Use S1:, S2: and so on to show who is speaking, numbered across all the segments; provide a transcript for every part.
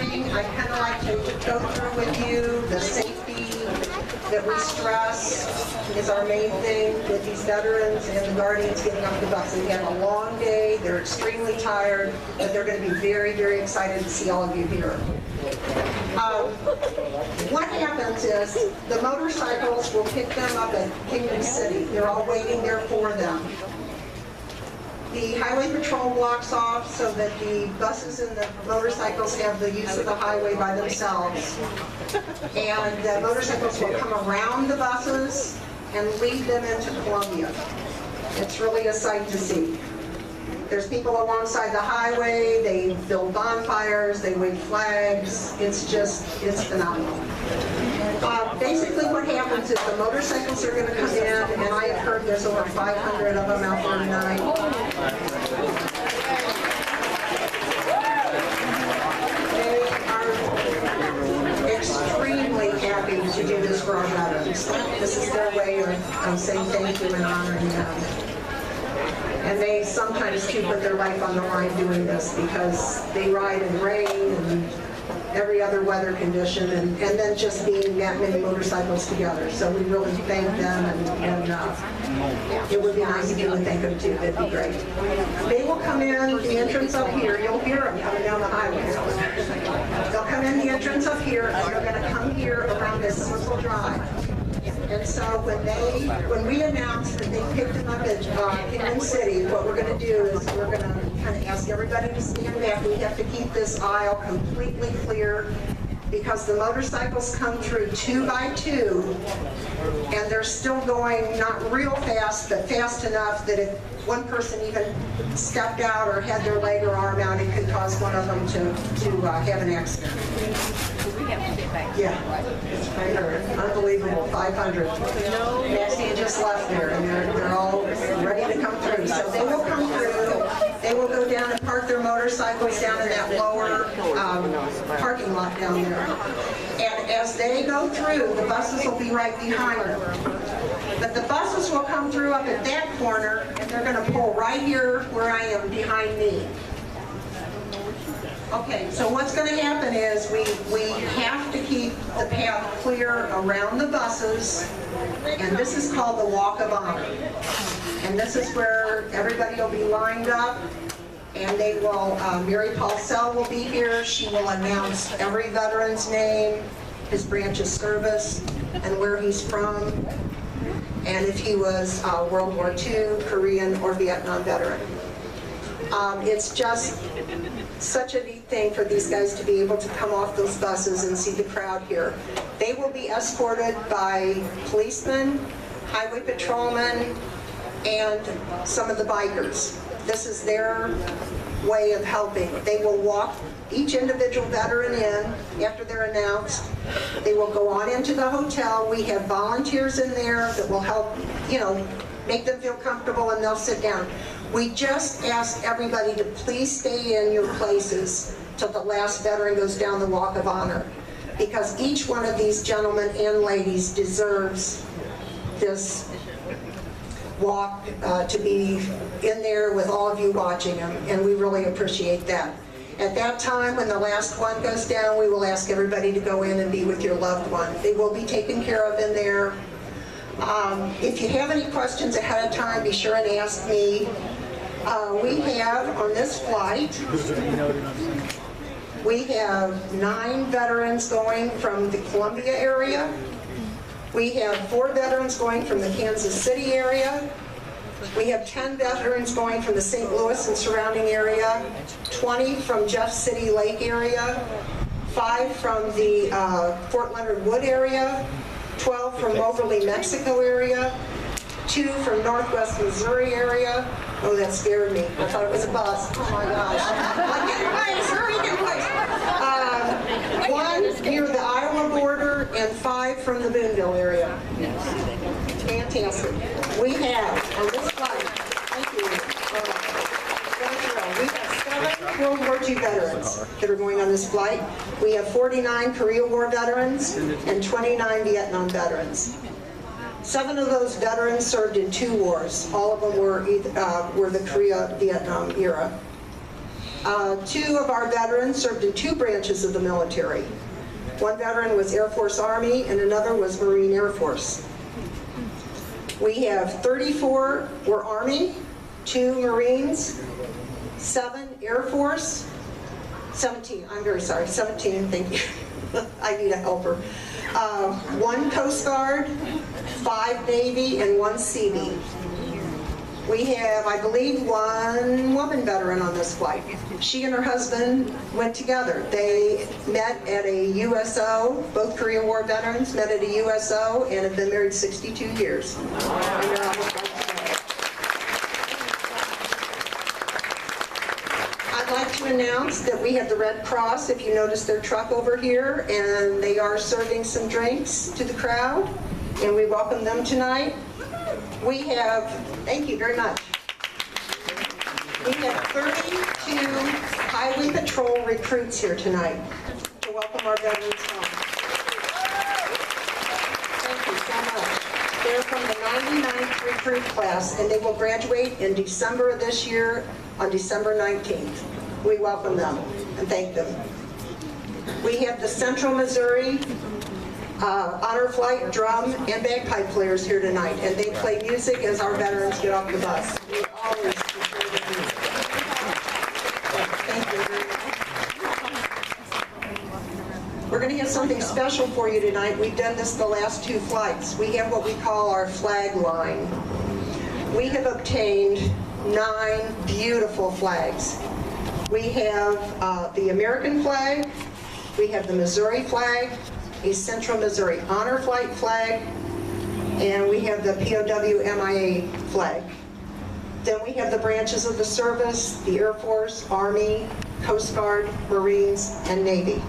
S1: morning, I kind of like to go through with you the safety that we stress is our main thing with these veterans and the Guardians getting off the bus. They had a long day, they're extremely tired, but they're going to be very, very excited to see all of you here. What happens is the motorcycles will pick them up at Kingdom City. They're all waiting there for them. The highway patrol blocks off so that the buses and the motorcycles have the use of the highway by themselves. And the motorcycles will come around the buses and lead them into Columbia. It's really a sight to see. There's people alongside the highway, they build bonfires, they wave flags. It's phenomenal. Basically what happens is the motorcycles are going to come in, and I have heard there's over 500 of them out there tonight. They are extremely happy to do this for our veterans. This is their way of saying thank you and honoring them. And they sometimes too put their life on the line doing this because they ride in rain and every other weather condition, and then just being that many motorcycles together. So we really thank them, and it would be nice if you would thank them too. That'd be great. They will come in the entrance up here. You'll hear them coming down the highway. They'll come in the entrance up here, and they're going to come here around this Circle Drive. And so when we announced that they picked them up at Kingdom City, what we're going to do is we're going to kind of ask everybody to stand back. We have to keep this aisle completely clear because the motorcycles come through 2 by 2, and they're still going not real fast, but fast enough that if one person even stepped out or had their leg or arm out, it could cause one of them to have an accident. Yeah, it's unbelievable. 500. Nancy just left there, and they're all ready to come through. So they will come through. They will go down and park their motorcycles down in that lower parking lot down there. And as they go through, the buses will be right behind them. But the buses will come through up at that corner, and they're going to pull right here where I am behind me. Okay, so what's going to happen is we have to keep the path clear around the buses, and this is called the Walk of Honor. And this is where everybody will be lined up, and they will, Mary Paulsell will be here. She will announce every veteran's name, his branch of service, and where he's from, and if he was World War II, Korean, or Vietnam veteran. It's just such a neat thing for these guys to be able to come off those buses and see the crowd here. They will be escorted by policemen, highway patrolmen, and some of the bikers. This is their way of helping. They will walk each individual veteran in after they're announced. They will go on into the hotel. We have volunteers in there that will help, make them feel comfortable, and they'll sit down. We just ask everybody to please stay in your places till the last veteran goes down the Walk of Honor, because each one of these gentlemen and ladies deserves this walk to be in there with all of you watching them, and we really appreciate that. At that time, when the last one goes down, we will ask everybody to go in and be with your loved one. They will be taken care of in there. If you have any questions ahead of time, be sure and ask me. We have, on this flight, we have 9 veterans going from the Columbia area. We have 4 veterans going from the Kansas City area. We have 10 veterans going from the St. Louis and surrounding area, 20 from Jeff City Lake area, 5 from the Fort Leonard Wood area, 12 from Moberly, Mexico area, 2 from Northwest Missouri area. Oh, that scared me. I thought it was a bus. Oh my gosh. Get away, hurry, get away. 1 near the Iowa border, and 5 from the Boonville area. Fantastic. We have, on this flight, thank you. We have 7 World War II veterans that are going on this flight. We have 49 Korea War veterans and 29 Vietnam veterans. 7 of those veterans served in 2 wars. All of them were the Korea-Vietnam era. Two of our veterans served in two branches of the military. One veteran was Air Force Army and another was Marine Air Force. We have 34 were Army, 2 Marines, 7 Air Force, 17, I'm very sorry, 17, thank you. I need a helper. 1 Coast Guard, 5 Navy, and 1 Seabee. We have, I believe, 1 woman veteran on this flight. She and her husband went together. They met at a USO, both Korean War veterans met at a USO and have been married 62 years. And they're on the flight together. I'd like to announce that we have the Red Cross, if you notice their truck over here, and they are serving some drinks to the crowd, and we welcome them tonight. We have, thank you very much. We have 32 Highway Patrol recruits here tonight to welcome our veterans home. Thank you so much. They're from the 99th recruit class, and they will graduate in December of this year, on December 19th. We welcome them and thank them. We have the Central Missouri honor flight drum and bagpipe players here tonight, and they play music as our veterans get off the bus. We always enjoy the music. Thank you very much. We're going to have something special for you tonight. We've done this the last 2 flights. We have what we call our flag line. We have obtained 9 beautiful flags. We have the American flag, we have the Missouri flag, a Central Missouri Honor Flight flag, and we have the POW MIA flag. Then we have the branches of the service, the Air Force, Army, Coast Guard, Marines, and Navy.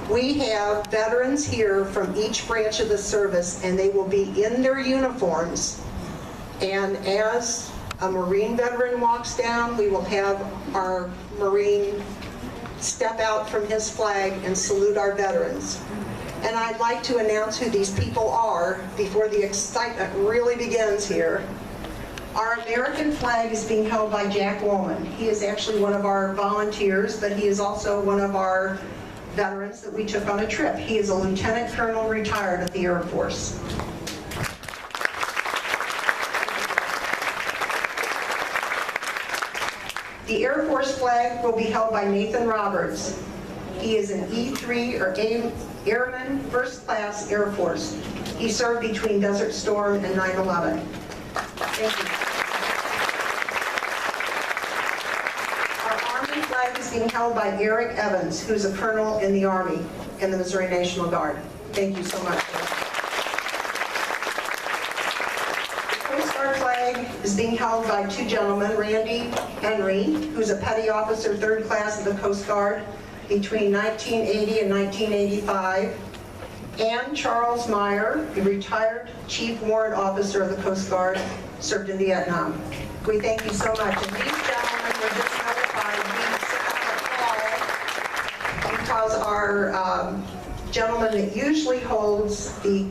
S1: We have veterans here from each branch of the service, and they will be in their uniforms. And as a Marine veteran walks down, we will have our Marine step out from his flag and salute our veterans. And I'd like to announce who these people are before the excitement really begins here. Our American flag is being held by Jack Woolman. He is actually one of our volunteers, but he is also one of our veterans that we took on a trip. He is a lieutenant colonel retired at the Air Force. The Air Force flag will be held by Nathan Roberts. He is an E3 or Airman First Class Air Force. He served between Desert Storm and 9/11. Thank you. Our Army flag is being held by Eric Evans, who's a colonel in the Army in the Missouri National Guard. Thank you so much. The Coast Guard flag is being held by 2 gentlemen, Randy Henry, who's a petty officer, 3rd class of the Coast Guard, between 1980 and 1985, and Charles Meyer, the retired Chief Warrant Officer of the Coast Guard, served in Vietnam. We thank you so much. And these gentlemen were just notified we set up a call because our gentleman that usually holds the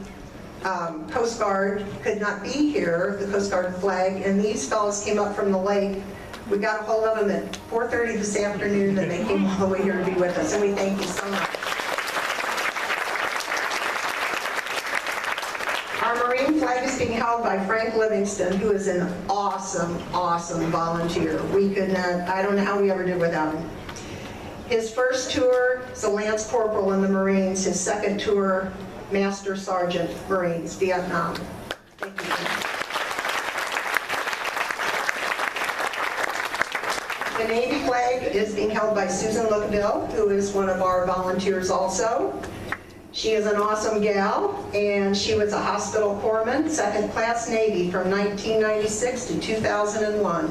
S1: Coast Guard could not be here, the Coast Guard flag, and these fellows came up from the lake. We got a hold of them at 4:30 this afternoon, and they came all the way here to be with us, and we thank you so much. Our Marine flag is being held by Frank Livingston, who is an awesome, awesome volunteer. We could not, I don't know how we ever did without him. His first tour is a Lance Corporal in the Marines. His second tour, Master Sergeant Marines, Vietnam. Thank you. The Navy flag is being held by Susan Lookville, who is one of our volunteers also. She is an awesome gal, and she was a hospital corpsman, 2nd class Navy from 1996 to 2001.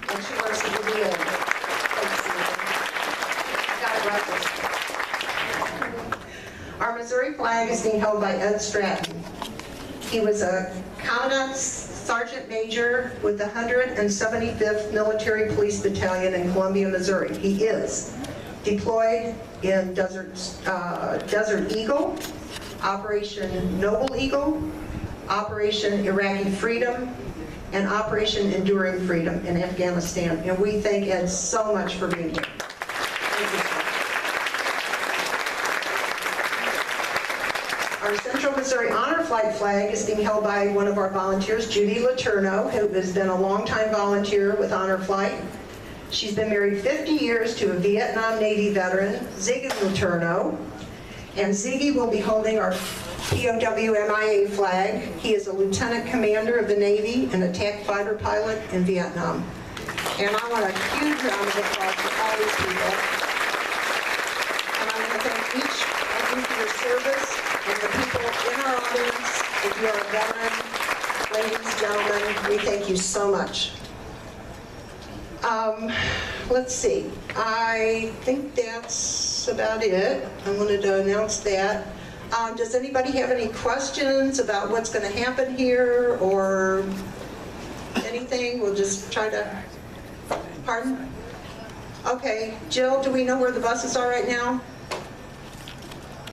S1: And she works at the VA. Got it right. Our Missouri flag is being held by Ed Stratton. He was a Commandant Sergeant Major with the 175th Military Police Battalion in Columbia, Missouri. He is deployed in Desert Eagle, Operation Noble Eagle, Operation Iraqi Freedom, and Operation Enduring Freedom in Afghanistan. And we thank Ed so much for being here. Thank you. Our Central Missouri Honor Flight flag is being held by one of our volunteers, Judy Letourneau, who has been a longtime volunteer with Honor Flight. She's been married 50 years to a Vietnam Navy veteran, Ziggy Letourneau, and Ziggy will be holding our POW MIA flag. He is a lieutenant commander of the Navy and attack fighter pilot in Vietnam. And I want a huge round of applause for all these people. And I want to thank each of you for your service. And the people in our audience, if you are a veteran, ladies, gentlemen, we thank you so much. Let's see. I think that's about it. I wanted to announce that. Does anybody have any questions about what's going to happen here or anything? We'll just try to... Pardon? Okay. Jill, do we know where the buses are right now?